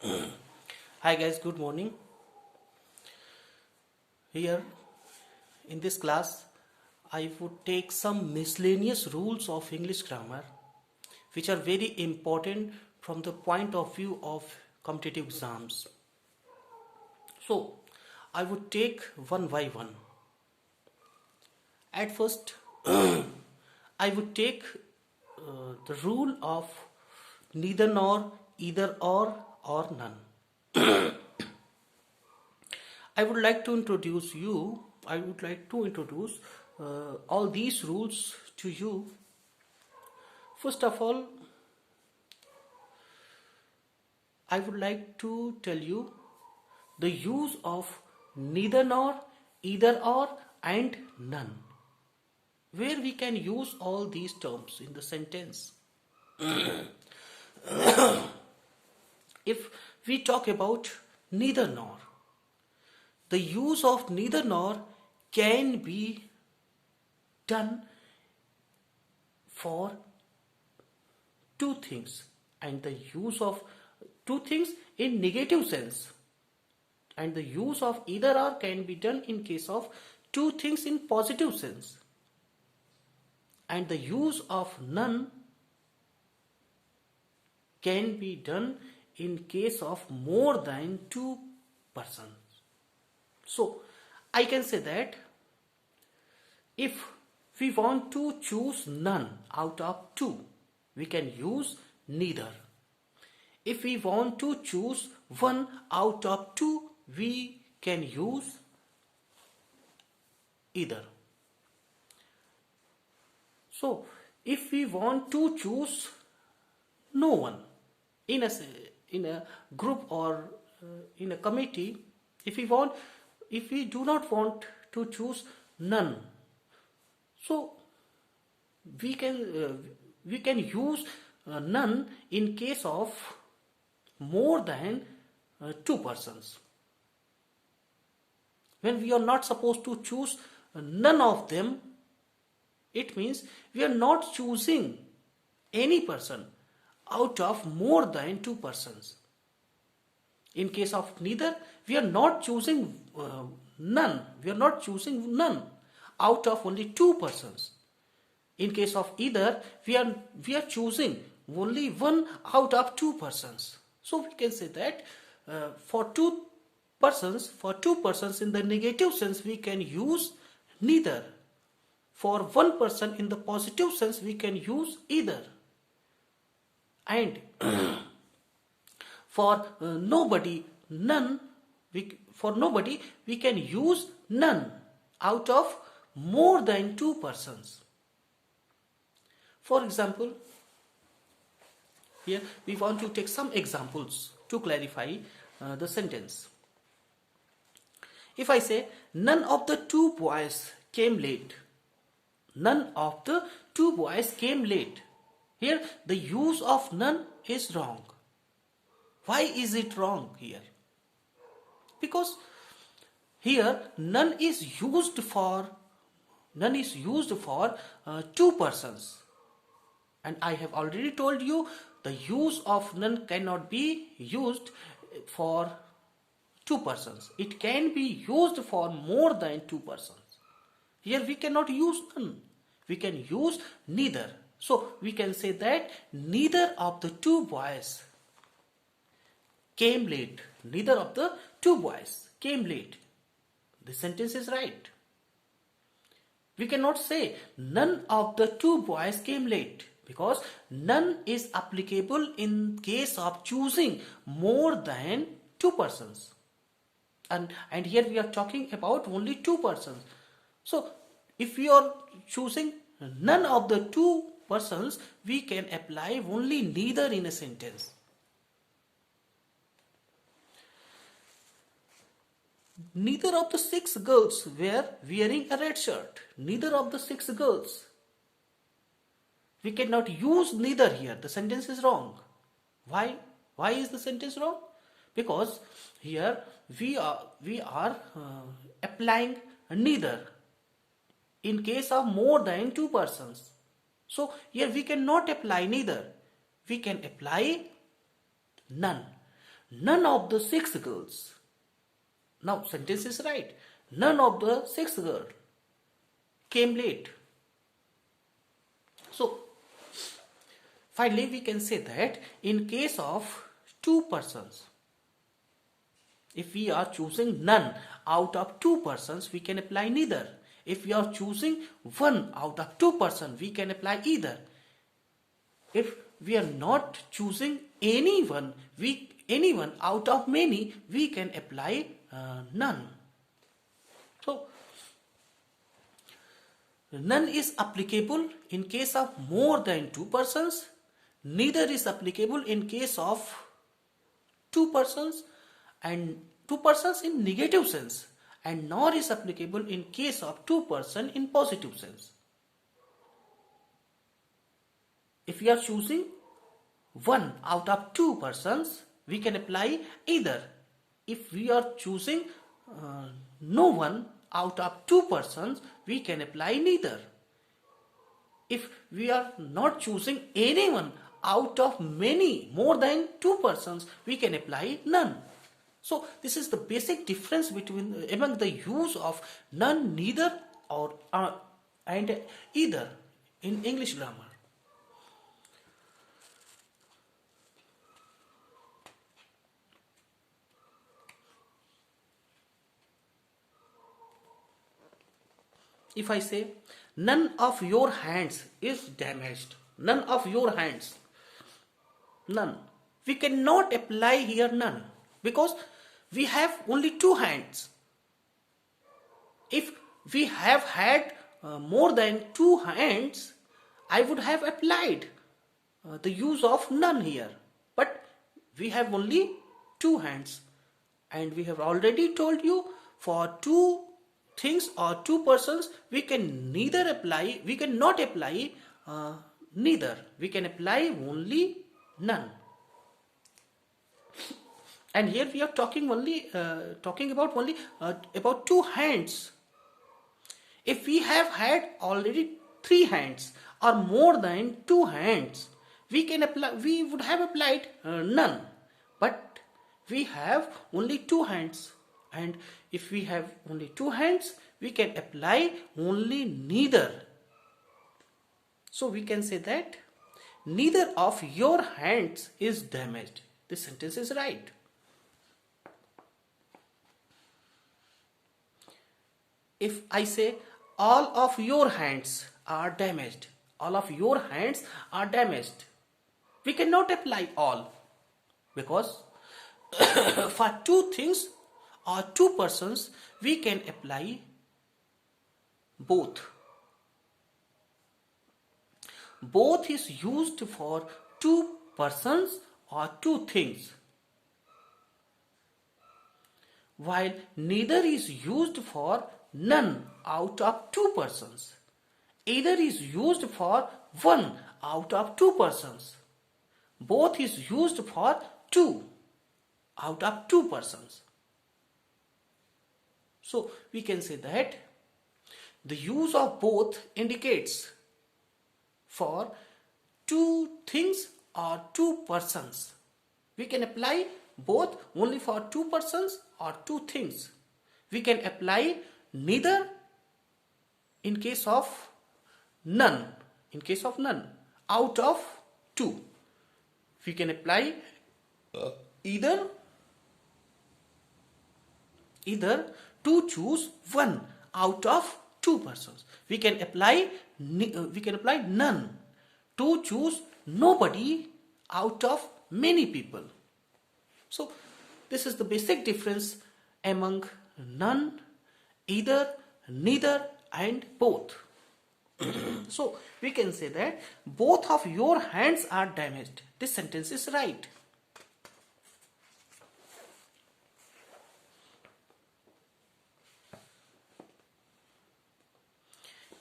Hi guys, good morning. Here in this class, I would take some miscellaneous rules of English grammar which are very important from the point of view of competitive exams. So, I would take one by one. At first, I would take the rule of neither nor, either or none. I would like to introduce you, I would like to introduce all these rules to you. First of all, I would like to tell you the use of neither nor, either or, and none, where we can use all these terms in the sentence. If we talk about neither nor, the use of neither nor can be done for two things, and the use of two things in negative sense, and the use of either or can be done in case of two things in positive sense, and the use of none can be done in case of more than two persons. So I can say that if we want to choose none out of two, we can use neither. If we want to choose one out of two, we can use either. So, if we want to choose no one in a group or in a committee, if we do not want to choose none, so we can use none in case of more than two persons. When we are not supposed to choose none of them, it means we are not choosing any person out of more than two persons. In case of neither, we are not choosing none. We are not choosing none out of only two persons. In case of either, we are choosing only one out of two persons. So we can say that for two persons in the negative sense, we can use neither. For one person in the positive sense, we can use either. And for nobody, we can use none out of more than two persons. For example, here we want to take some examples to clarify the sentence. If I say, none of the two boys came late. None of the two boys came late. Here the use of none is wrong. Why is it wrong here? Because here none is used for two persons. And I have already told you the use of none cannot be used for two persons. It can be used for more than two persons. Here we cannot use none. We can use neither. So we can say that neither of the two boys came late. Neither of the two boys came late. The sentence is right. We cannot say none of the two boys came late, because none is applicable in case of choosing more than two persons. And here we are talking about only two persons. So if we are choosing none of the two persons, we can apply only neither in a sentence. Neither of the six girls were wearing a red shirt. Neither of the six girls. We cannot use neither here. The sentence is wrong. Why? Why is the sentence wrong? Because here we are applying neither in case of more than two persons. So here we cannot apply neither. We can apply none. none of the six girls. Now sentence is right. None of the six girls came late. So finally we can say that in case of two persons, if we are choosing none out of two persons, we can apply neither. If we are choosing one out of two persons, we can apply either. If we are not choosing anyone out of many, we can apply none. So none is applicable in case of more than two persons. Neither is applicable in case of two persons, and two persons in negative sense, and nor is applicable in case of two persons in positive sense. If we are choosing one out of two persons, we can apply either. If we are choosing no one out of two persons, we can apply neither. If we are not choosing anyone out of many, more than two persons, we can apply none. So this is the basic difference between among the use of none, neither, or and either in English grammar. If I say none of your hands is damaged, none of your hands, none, we cannot apply here none because we have only two hands. If we have had more than two hands, I would have applied the use of none here. But we have only two hands, and we have already told you for two things or two persons we can not apply neither. We can apply only none. And here we are talking about only about two hands. If we have had already three hands or more than two hands, we would have applied none. But we have only two hands, and if we have only two hands, we can apply only neither. So we can say that neither of your hands is damaged. This sentence is right. If I say all of your hands are damaged, all of your hands are damaged, we cannot apply all, because for two things or two persons we can apply both. Both is used for two persons or two things, while neither is used for none out of two persons. Either is used for one out of two persons. Both is used for two out of two persons. So we can say that the use of both indicates for two things or two persons. We can apply both only for two persons or two things. We can apply neither in case of none. In case of none out of two, we can apply either to choose one out of two persons. We can apply none to choose nobody out of many people. So this is the basic difference among none, either, neither, and both. So we can say that both of your hands are damaged. This sentence is right.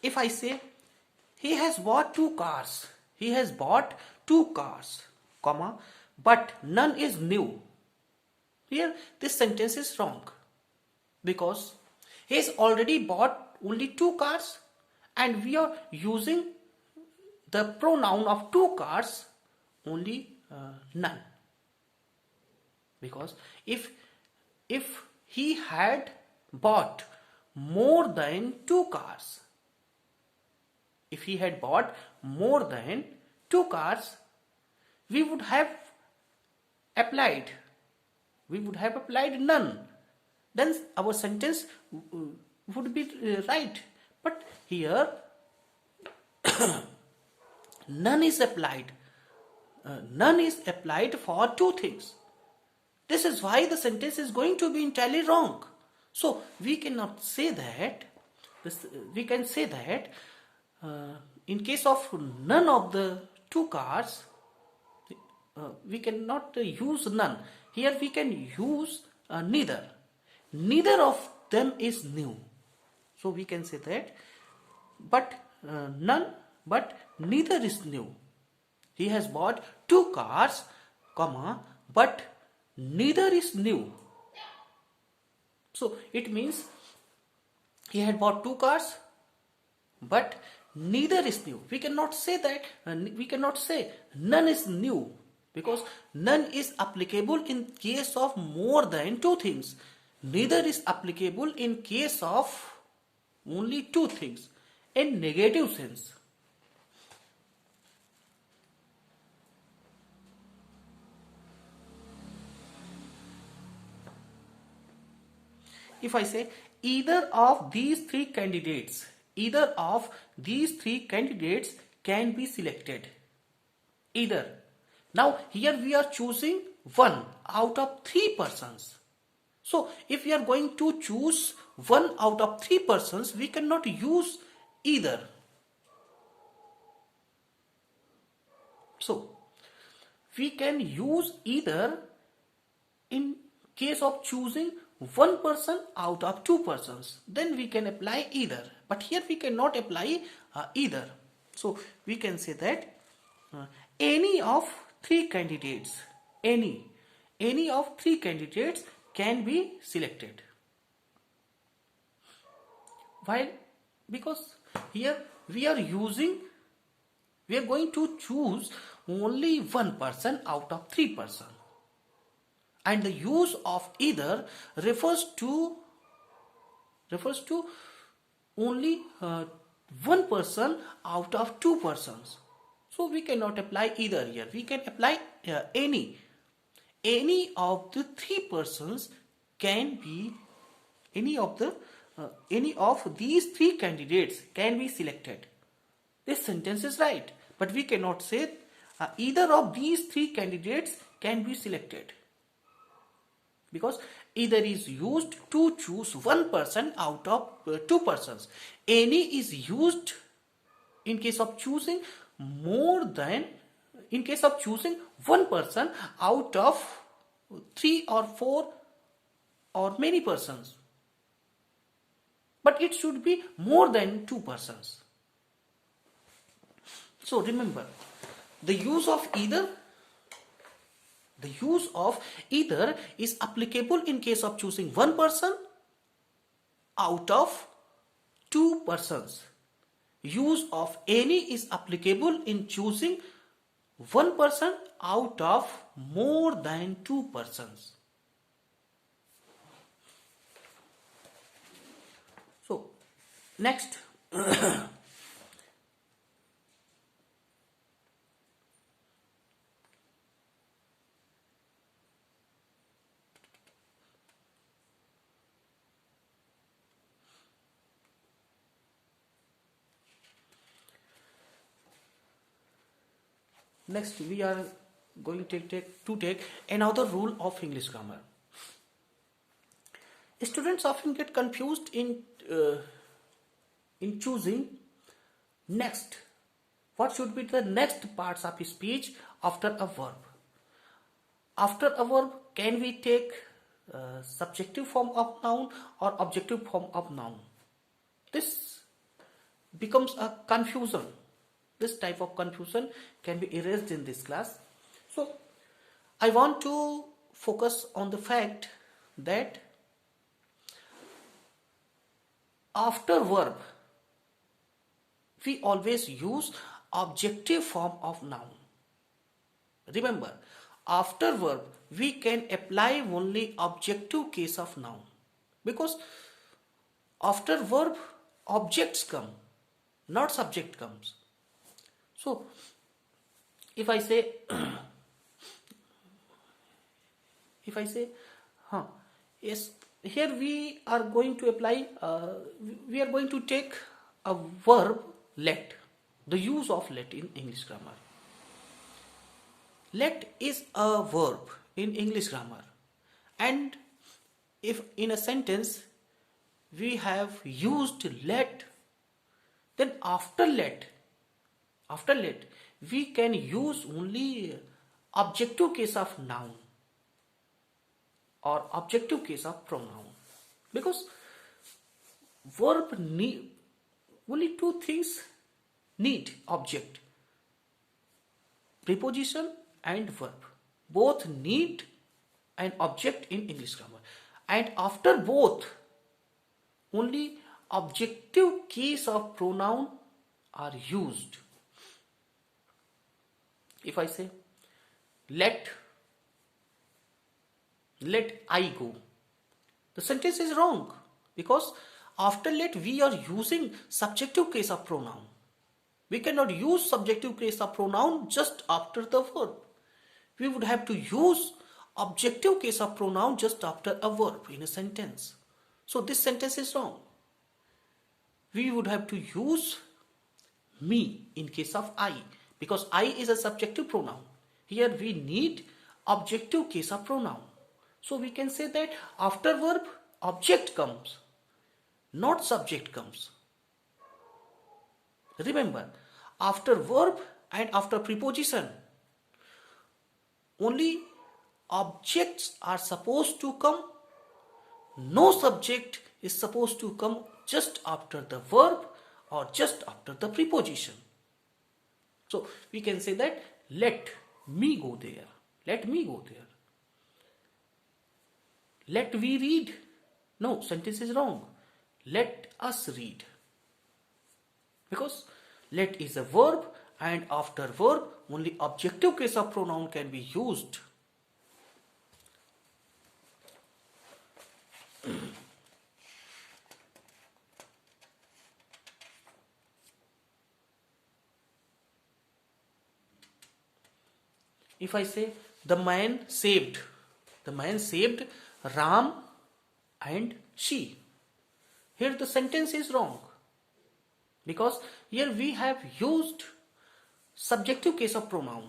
If I say he has bought two cars, he has bought two cars, comma, but none is new. Here this sentence is wrong, because he has already bought only two cars, and we are using the pronoun of two cars only none. Because if he had bought more than two cars, if he had bought more than two cars, we would have applied none. Then our sentence would be right. But here none is applied. None is applied for two things. This is why the sentence is going to be entirely wrong. So we cannot say that. We can say that in case of none of the two cars, we cannot use none. Here we can use neither. Neither of them is new. So we can say that, but none, but neither is new. He has bought two cars, comma, but neither is new. So it means he had bought two cars, but neither is new. We cannot say that, we cannot say none is new, because none is applicable in case of more than two things. Neither is applicable in case of only two things, in negative sense. If I say either of these three candidates can be selected. Either. Now here we are choosing one out of three persons. So if we are going to choose one out of three persons, we cannot use either. So we can use either in case of choosing one person out of two persons. Then we can apply either. But here we cannot apply either. So we can say that any of three candidates, any of three candidates can be selected. Why? Because here we are going to choose only one person out of three persons. And the use of either refers to only one person out of two persons. So we cannot apply either here. We can apply any. Any of the three persons can be, any of these three candidates can be selected. This sentence is right. But we cannot say either of these three candidates can be selected. Because either is used to choose one person out of two persons. Any is used in case of choosing one person out of three or four or many persons. But it should be more than two persons. So remember, the use of either is applicable in case of choosing one person out of two persons. Use of any is applicable in choosing one person out of more than two persons. So, next. Next, we are going to take another rule of English grammar. Students often get confused in choosing next. What should be the next parts of speech after a verb? After a verb, can we take subjective form of noun or objective form of noun? This becomes a confusion. This type of confusion can be erased in this class. So, I want to focus on the fact that after verb, we always use objective form of noun. Remember, after verb we can apply only objective case of noun, because after verb objects come, not subject comes. So if I say if I say yes, here we are going to apply we are going to take a verb let, the use of let in English grammar. Let is a verb in English grammar, and if in a sentence we have used let, then after let we can use only objective case of noun or objective case of pronoun, because verb need only two things need object: preposition and verb. Both need an object in English grammar, and after both only objective case of pronoun are used. If I say let I go, the sentence is wrong, because after let we are using subjective case of pronoun. We cannot use subjective case of pronoun just after the verb. We would have to use objective case of pronoun just after a verb in a sentence. So this sentence is wrong. We would have to use me in case of I, because I is a subjective pronoun. Here we need objective case of pronoun. So we can say that after verb object comes, not subject comes. Remember, after verb and after preposition only objects are supposed to come. No subject is supposed to come just after the verb or just after the preposition. So we can say that let me go there. Let me go there. Let we read. No, sentence is wrong. Let us read. Because let is a verb, and after verb only objective case of pronoun can be used. If I say the man saved Ram and she, here the sentence is wrong, because here we have used subjective case of pronoun.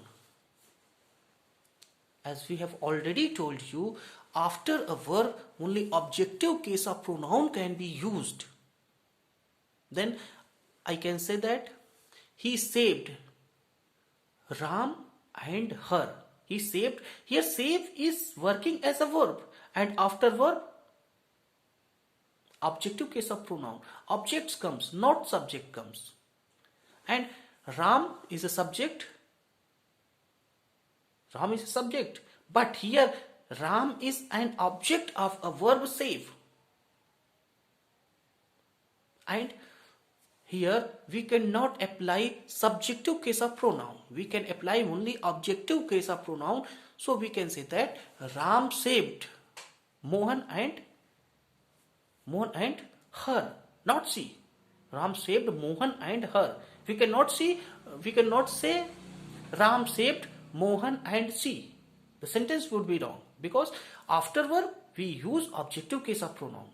As we have already told you, after a verb only objective case of pronoun can be used. Then I can say that he saved Ram and her. He saved. Here save is working as a verb, and after verb objective case of pronoun. Objects comes, not subject comes. And Ram is a subject. Ram is a subject. But here Ram is an object of a verb save. And here we cannot apply subjective case of pronoun. We can apply only objective case of pronoun. So we can say that Ram saved Mohan and her, not she. Ram saved Mohan and her. We cannot say Ram saved Mohan and she. The sentence would be wrong, because after verb we use objective case of pronoun.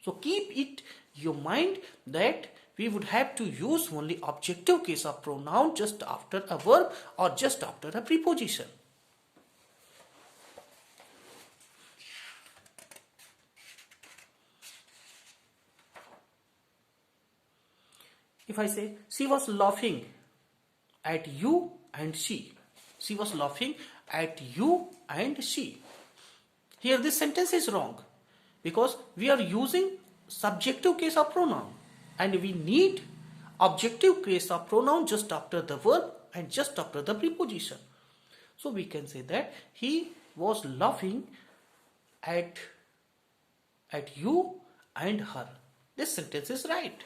So keep it your mind that we would have to use only objective case of pronoun just after a verb or just after a preposition. If I say she was laughing at you and she. She was laughing at you and she. Here this sentence is wrong, because we are using subjective case of pronoun and we need objective case of pronoun just after the verb and just after the preposition. So we can say that he was laughing at you and her. This sentence is right.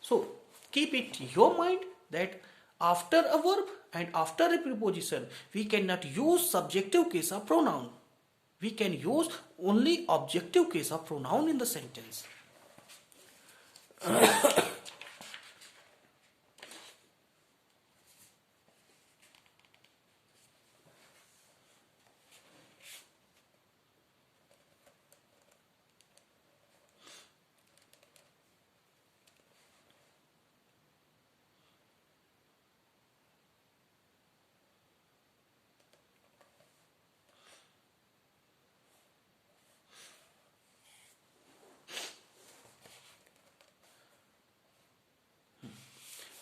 So keep it your mind that after a verb and after a preposition we cannot use subjective case of pronoun. We can use only objective case of pronoun in the sentence.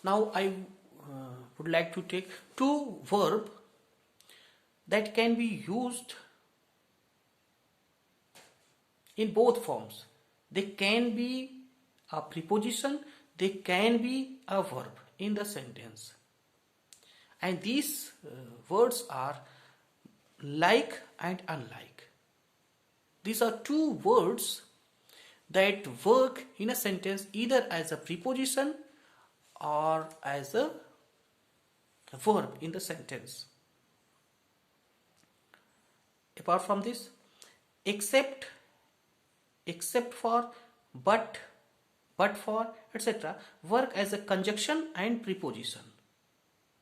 Now I would like to take two verbs that can be used in both forms. They can be a preposition, they can be a verb in the sentence. And these words are like and unlike. These are two words that work in a sentence either as a preposition or as a verb in the sentence. Apart from this, except for, but for, etc. work as a conjunction and preposition.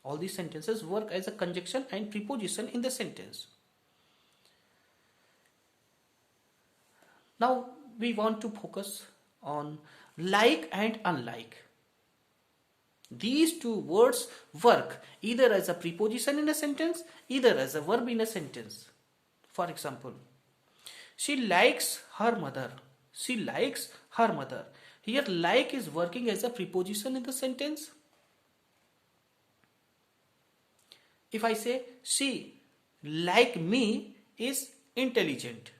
All these sentences work as a conjunction and preposition in the sentence. Now we want to focus on like and unlike. These two words work either as a preposition in a sentence, either as a verb in a sentence. For example, she likes her mother. She likes her mother. Here like is working as a preposition in the sentence. If I say she like me is intelligent.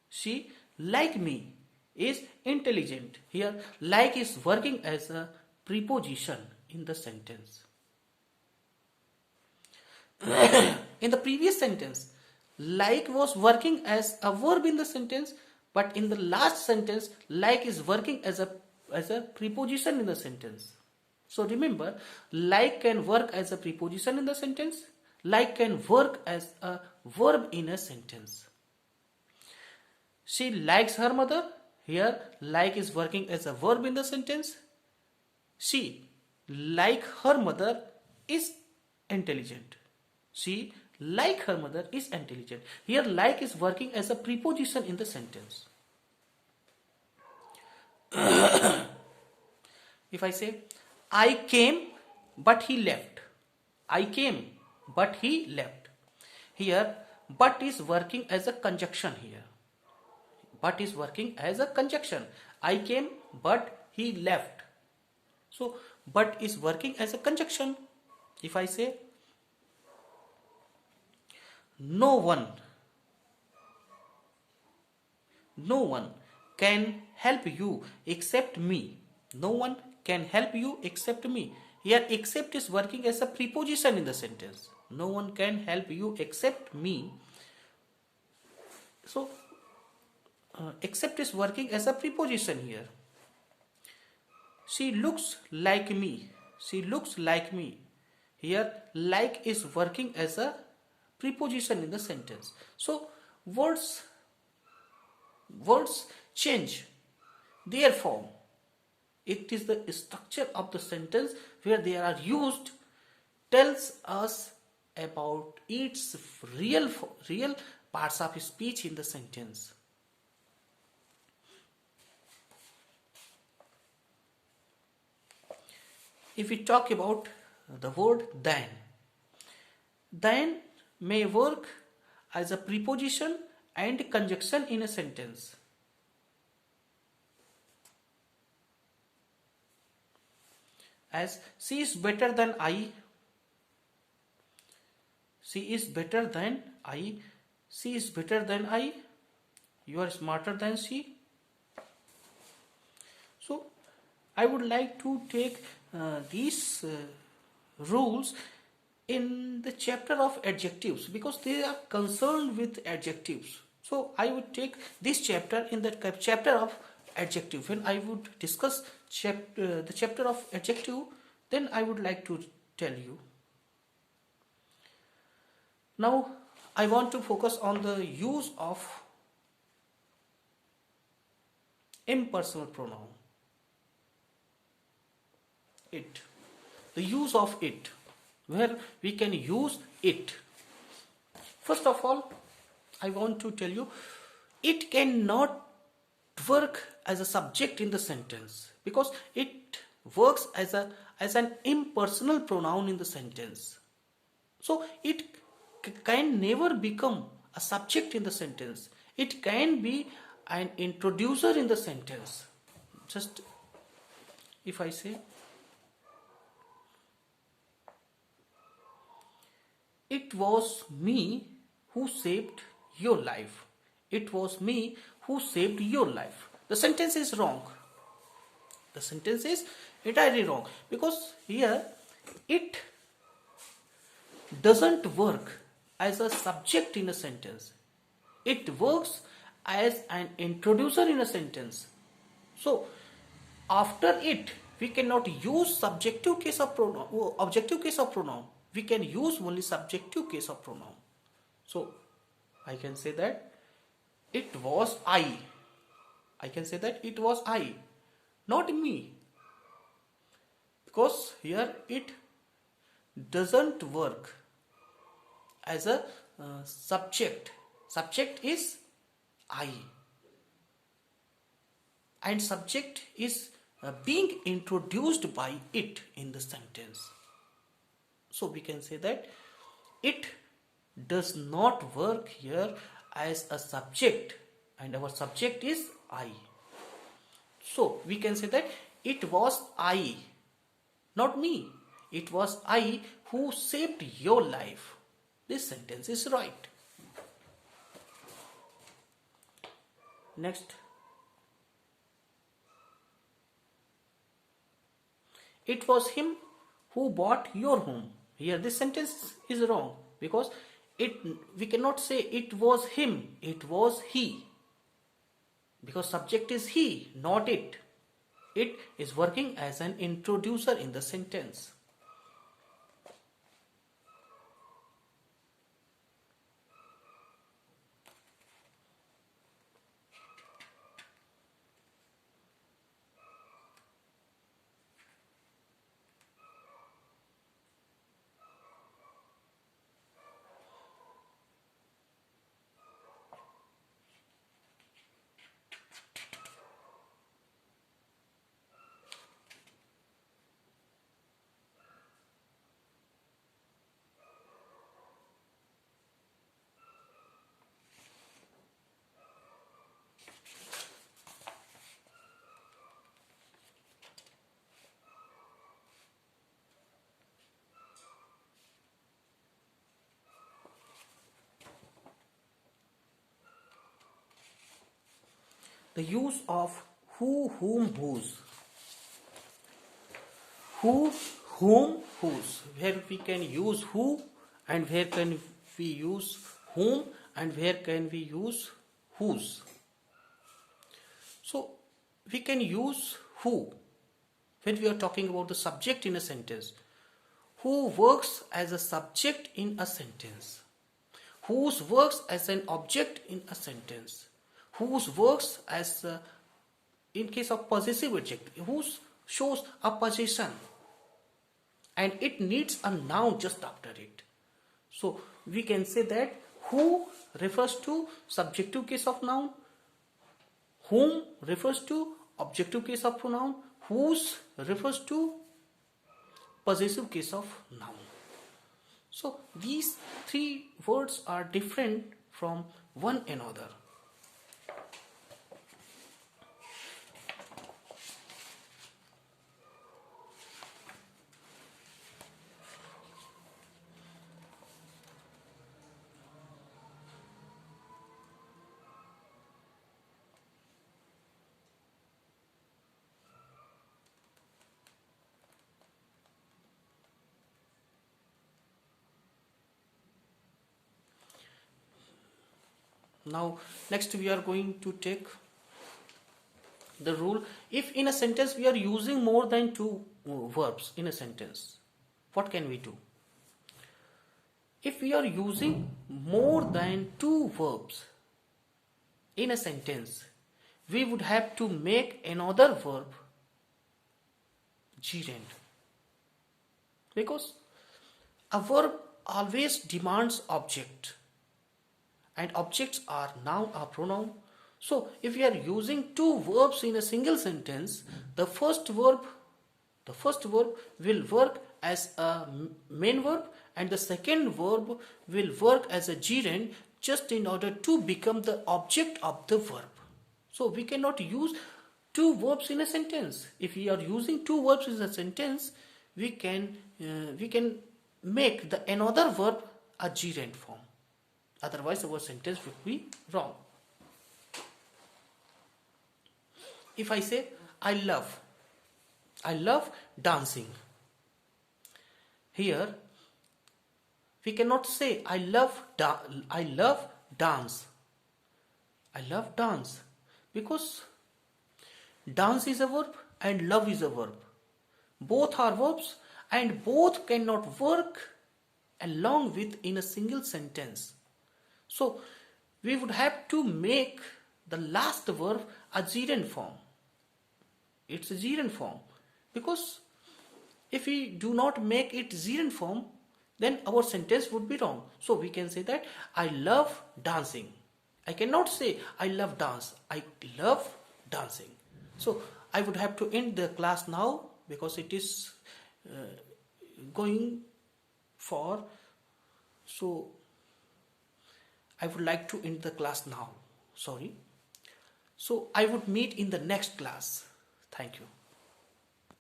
She like me is intelligent. Here like is working as a preposition in the sentence. In the previous sentence, like was working as a verb in the sentence, but in the last sentence, like is working as a preposition in the sentence. So remember, like can work as a preposition in the sentence, like can work as a verb in a sentence. She likes her mother. Here, like is working as a verb in the sentence. She, like her mother, is intelligent. She, like her mother, is intelligent. Here, like is working as a preposition in the sentence. If I say, I came, but he left. I came, but he left. Here, but is working as a conjunction here. But is working as a conjunction. I came, but he left. So, but is working as a conjunction. If I say, no one can help you except me. No one can help you except me. Here, except is working as a preposition in the sentence. No one can help you except me. So, except is working as a preposition here. She looks like me. She looks like me. Here, like is working as a preposition in the sentence. So, words change their form. It is the structure of the sentence where they are used tells us about its real parts of speech in the sentence. If we talk about the word then may work as a preposition and conjunction in a sentence. As she is better than I. She is better than I. She is better than I. You are smarter than she. So, I would like to take these rules in the chapter of adjectives because they are concerned with adjectives. So, I would take this chapter in the chapter of adjective. When I would discuss the chapter of adjective, then I would like to tell you. Now I want to focus on the use of impersonal pronoun. It. The use of it. Where we can use it. First of all, I want to tell you, it cannot work as a subject in the sentence because it works as an impersonal pronoun in the sentence. So it can never become a subject in the sentence. It can be an introducer in the sentence. Just if I say, it was me who saved your life. It was me who saved your life. The sentence is wrong. The sentence is entirely wrong because here it doesn't work as a subject in a sentence. It works as an introducer in a sentence. So after it we cannot use subjective case of pronoun or objective case of pronoun. We can use only subjective case of pronoun. So I can say that it was I. I can say that it was I, not me. Because here it doesn't work as a subject. Subject is I. And subject is being introduced by it in the sentence. So we can say that it does not work here as a subject and our subject is I. So we can say that it was I, not me. It was I who saved your life. This sentence is right. Next. It was him who bought your home. Here this sentence is wrong because we cannot say it was him, it was he. Because subject is he, not it. It is working as an introducer in the sentence. The use of who, whom, whose. Who, whom, whose. Where we can use who and where can we use whom and where can we use whose. So we can use who when we are talking about the subject in a sentence. Who works as a subject in a sentence. Whose works as an object in a sentence. Whose works as in case of possessive adjective. Whose shows a possession and it needs a noun just after it. So we can say that who refers to subjective case of noun, whom refers to objective case of pronoun, whose refers to possessive case of noun. So these three words are different from one another. Now next we are going to take the rule. If in a sentence we are using more than two verbs in a sentence, what can we do? if we are using more than two verbs in a sentence, we would have to make another verb gerund, because a verb always demands object, and objects are noun or pronoun. So if we are using two verbs in a single sentence, the first verb will work as a main verb, and the second verb will work as a gerund, just in order to become the object of the verb. So we cannot use two verbs in a sentence. If we are using two verbs in a sentence, we can make the another verb a gerund form. Otherwise, our sentence would be wrong. If I say I love dancing. Here we cannot say I love dance. I love dance, because dance is a verb and love is a verb. Both are verbs and both cannot work along with in a single sentence. So we would have to make the last verb a gerund form. It's a gerund form, because if we do not make it gerund form, then our sentence would be wrong. So we can say that I love dancing. I cannot say I love dance. I love dancing. So I would have to end the class now, because it is going for. So I would like to end the class now. Sorry. So I would meet in the next class. Thank you.